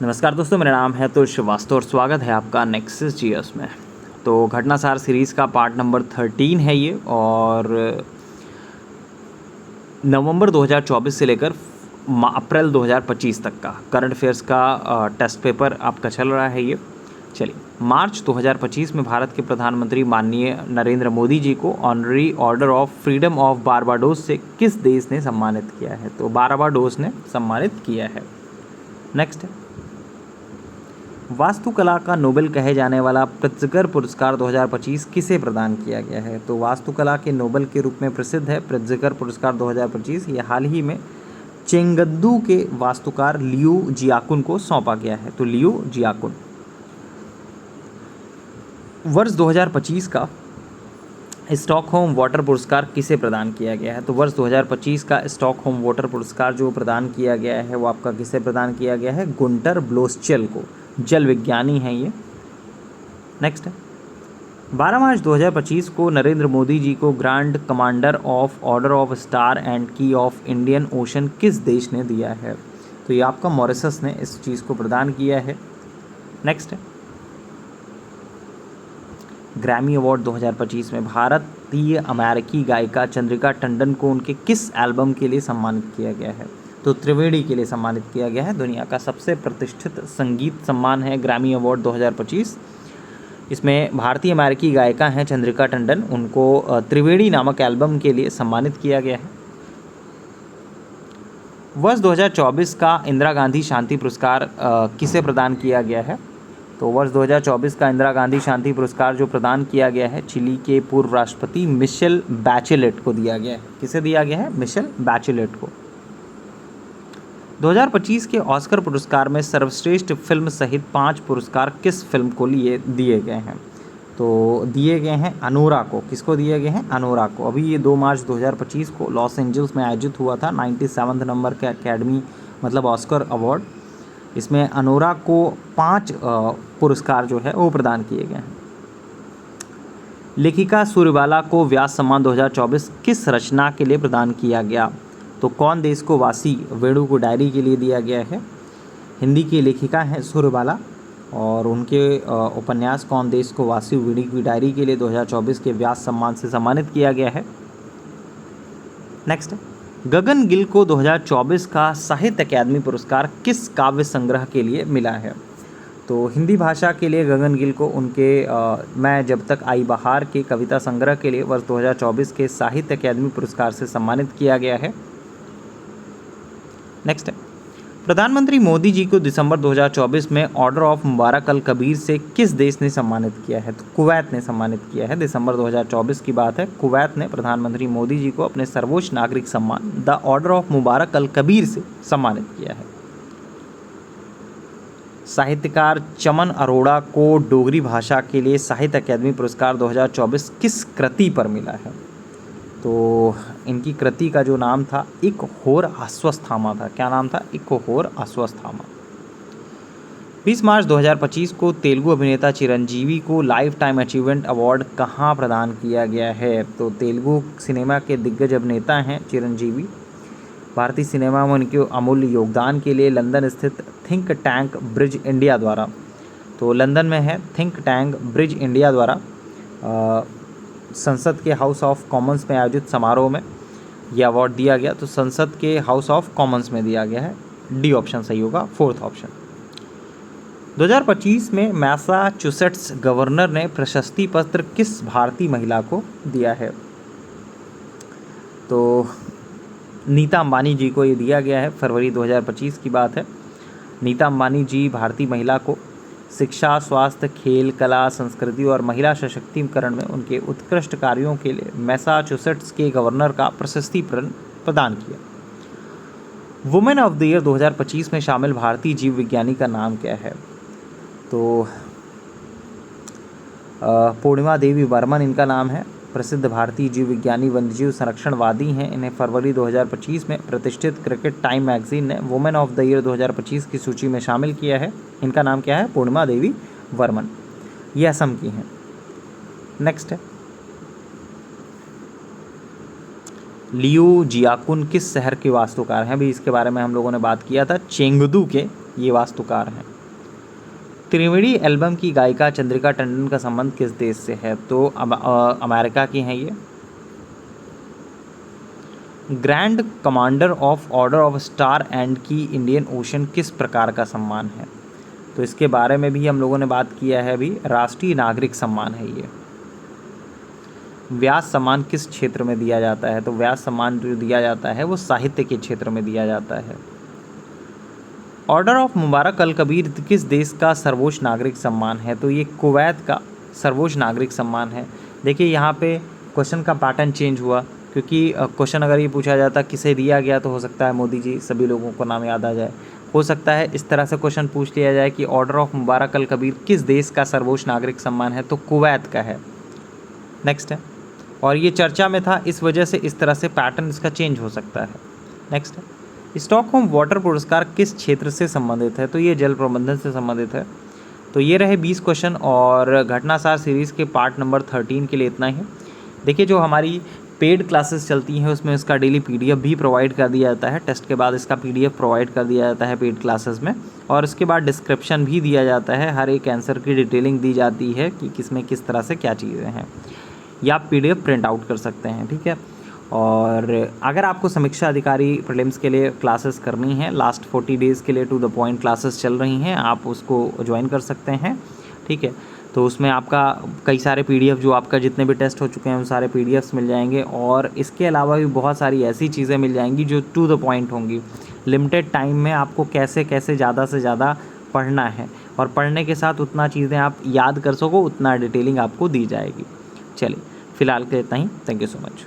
नमस्कार दोस्तों, मेरा नाम है अतुल श्रीवास्तव और स्वागत है आपका नेक्सस जीएस में। तो घटनासार सीरीज़ का पार्ट नंबर 13 है ये, और नवंबर 2024 से लेकर अप्रैल 2025 तक का करंट अफेयर्स का टेस्ट पेपर आपका चल रहा है ये। चलिए, मार्च 2025 में भारत के प्रधानमंत्री माननीय नरेंद्र मोदी जी को honorary order of freedom of Barbados से किस देश ने सम्मानित किया है? तो बारबाडोस ने सम्मानित किया है। नेक्स्ट है, वास्तुकला का नोबेल कहे जाने वाला प्रित्जकर पुरस्कार 2025 किसे प्रदान किया गया है? तो वास्तुकला के नोबेल के रूप में प्रसिद्ध है प्रित्जकर पुरस्कार 2025। ये हाल ही में चेंगद्दू के वास्तुकार लियू जियाकुन को सौंपा गया है। तो लियू जियाकुन। वर्ष 2025 का स्टॉकहोम वाटर पुरस्कार किसे प्रदान किया गया है? तो वर्ष 2025 का स्टॉकहोम वाटर पुरस्कार जो प्रदान किया गया है वो आपका किसे प्रदान किया गया है? गुंटर ब्लोसचेल को। जल विज्ञानी हैं ये। नेक्स्ट है, 12 मार्च 2025 को नरेंद्र मोदी जी को grand commander of order of star and की ऑफ इंडियन ओशन किस देश ने दिया है? तो ये आपका मॉरिशस ने इस चीज़ को प्रदान किया है। नेक्स्ट है, ग्रैमी अवार्ड 2025 में भारतीय अमेरिकी गायिका चंद्रिका टंडन को उनके किस एल्बम के लिए सम्मानित किया गया है? तो त्रिवेणी के लिए सम्मानित किया गया है। दुनिया का सबसे प्रतिष्ठित संगीत सम्मान है ग्रैमी अवार्ड 2025। इसमें भारतीय अमेरिकी गायिका हैं चंद्रिका टंडन, उनको त्रिवेणी नामक एल्बम के लिए सम्मानित किया गया है। वर्ष 2024 का इंदिरा गांधी शांति पुरस्कार किसे प्रदान किया गया है? तो वर्ष 2024 का इंदिरा गांधी शांति पुरस्कार जो प्रदान किया गया है चिली के पूर्व राष्ट्रपति मिशेल बैचेलेट को दिया गया है। किसे दिया गया है? मिशेल बैचेलेट को। 2025 के ऑस्कर पुरस्कार में सर्वश्रेष्ठ फिल्म सहित 5 पुरस्कार किस फिल्म को दिए गए हैं? तो दिए गए हैं अनोरा को। किसको दिए गए हैं? अनोरा को। अभी ये 2 मार्च 2025 को लॉस एंजल्स में आयोजित हुआ था 97 नंबर का एकेडमी मतलब ऑस्कर अवार्ड। इसमें अनोरा को 5 पुरस्कार जो है वो प्रदान किए गए हैं। लेखिका सूर्यबाला को व्यास सम्मान 2024 किस रचना के लिए प्रदान किया गया? तो कौन देश को वासी वेणु को डायरी के लिए दिया गया है? हिंदी की लेखिका हैं सूर्यबाला और उनके उपन्यास कौन देश को वासी वेणु की डायरी के लिए 2024 के व्यास सम्मान से सम्मानित किया गया है। नेक्स्ट है, गगन गिल को 2024 का साहित्य अकादमी पुरस्कार किस काव्य संग्रह के लिए मिला है? तो हिंदी भाषा के लिए गगन गिल को उनके मैं जब तक आई बहार के कविता संग्रह के लिए वर्ष 2024 के साहित्य अकादमी पुरस्कार से सम्मानित किया गया है। नेक्स्ट है, प्रधानमंत्री मोदी जी को दिसंबर 2024 में ऑर्डर ऑफ मुबारक अल कबीर से किस देश ने सम्मानित किया है? तो कुवैत ने सम्मानित किया है। दिसंबर 2024 की बात है। कुवैत ने प्रधानमंत्री मोदी जी को अपने सर्वोच्च नागरिक सम्मान द ऑर्डर ऑफ मुबारक अल कबीर से सम्मानित किया है। साहित्यकार चमन अरोड़ा को डोगरी भाषा के लिए साहित्य अकादमी पुरस्कार 2024 किस कृति पर मिला है? तो इनकी कृति का जो नाम था एक होर अश्वत्थामा था। क्या नाम था? एक होर अश्वत्थामा। 20 मार्च 2025 को तेलुगु अभिनेता चिरंजीवी को लाइफ टाइम अचीवमेंट अवार्ड कहाँ प्रदान किया गया है? तो तेलुगु सिनेमा के दिग्गज अभिनेता हैं चिरंजीवी। भारतीय सिनेमा में उनके अमूल्य योगदान के लिए लंदन स्थित थिंक टैंक ब्रिज इंडिया द्वारा, तो लंदन में है थिंक टैंक ब्रिज इंडिया द्वारा संसद के हाउस ऑफ कॉमन्स में आयोजित समारोह में यह अवार्ड दिया गया। तो संसद के हाउस ऑफ कॉमन्स में दिया गया है। डी ऑप्शन सही होगा, 4th ऑप्शन। 2025 में मैसाचुसेट्स गवर्नर ने प्रशस्ति पत्र किस भारतीय महिला को दिया है? तो नीता अंबानी जी को ये दिया गया है। फरवरी 2025 की बात है। नीता अंबानी जी भारतीय महिला को शिक्षा, स्वास्थ्य, खेल, कला, संस्कृति और महिला सशक्तिकरण में उनके उत्कृष्ट कार्यों के लिए मैसाचुसेट्स के गवर्नर का प्रशस्ति प्रदान किया। वुमेन ऑफ द ईयर 2025 में शामिल भारतीय जीव विज्ञानी का नाम क्या है? तो पूर्णिमा देवी बर्मन इनका नाम है। प्रसिद्ध भारतीय जीव विज्ञानी वन्यजीव संरक्षणवादी हैं। इन्हें फरवरी 2025 में प्रतिष्ठित क्रिकेट टाइम मैगजीन ने वुमेन ऑफ द ईयर 2025 की सूची में शामिल किया है। इनका नाम क्या है? पूर्णिमा देवी वर्मन। ये असम की हैं। नेक्स्ट है, लियू जियाकुन किस शहर के वास्तुकार हैं? अभी इसके बारे में हम लोगों ने बात किया था। चेंगदू के ये वास्तुकार हैं। त्रिवेणी एल्बम की गायिका चंद्रिका टंडन का संबंध किस देश से है? तो अमेरिका की हैं ये। Grand commander of order of star and की इंडियन ओशन किस प्रकार का सम्मान है? तो इसके बारे में भी हम लोगों ने बात किया है अभी। राष्ट्रीय नागरिक सम्मान है ये। व्यास सम्मान किस क्षेत्र में दिया जाता है? तो व्यास सम्मान जो दिया जाता है वो साहित्य के क्षेत्र में दिया जाता है। ऑर्डर ऑफ मुबारक अल कबीर किस देश का सर्वोच्च नागरिक सम्मान है? तो ये कुवैत का सर्वोच्च नागरिक सम्मान है। देखिए यहाँ पे क्वेश्चन का पैटर्न चेंज हुआ, क्योंकि क्वेश्चन अगर ये पूछा जाता किसे दिया गया तो हो सकता है मोदी जी, सभी लोगों को नाम याद आ जाए। हो सकता है इस तरह से क्वेश्चन पूछ लिया जाए कि ऑर्डर ऑफ मुबारक अल कबीर किस देश का सर्वोच्च नागरिक सम्मान है? तो कुवैत का है। नेक्स्ट है, और ये चर्चा में था, इस वजह से इस तरह से पैटर्न इसका चेंज हो सकता है। नेक्स्ट है, स्टॉकहोम वाटर पुरस्कार किस क्षेत्र से संबंधित है? तो ये जल प्रबंधन से संबंधित है। तो ये रहे 20 क्वेश्चन, और घटनासार सीरीज़ के पार्ट नंबर 13 के लिए इतना ही। देखिए जो हमारी पेड क्लासेस चलती हैं उसमें इसका डेली पीडीएफ भी प्रोवाइड कर दिया जाता है। टेस्ट के बाद इसका पीडीएफ प्रोवाइड कर दिया जाता है पेड क्लासेस में, और उसके बाद डिस्क्रिप्शन भी दिया जाता है। हर एक आंसर की डिटेलिंग दी जाती है कि किसमें किस तरह से क्या चीज़ें हैं। या आप पीडीएफ प्रिंट आउट कर सकते हैं, ठीक है। और अगर आपको समीक्षा अधिकारी प्रीलिम्स के लिए क्लासेस करनी है, लास्ट 40 डेज़ के लिए टू द पॉइंट क्लासेस चल रही हैं, आप उसको ज्वाइन कर सकते हैं, ठीक है। तो उसमें आपका कई सारे पीडीएफ, जो आपका जितने भी टेस्ट हो चुके हैं उन सारे पीडीएफ्स मिल जाएंगे, और इसके अलावा भी बहुत सारी ऐसी चीज़ें मिल जाएंगी जो टू द पॉइंट होंगी। लिमिटेड टाइम में आपको कैसे कैसे ज़्यादा से ज़्यादा पढ़ना है, और पढ़ने के साथ उतना चीज़ें आप याद कर सको, उतना डिटेलिंग आपको दी जाएगी। चलिए फिलहाल के इतना ही। Thank you so much.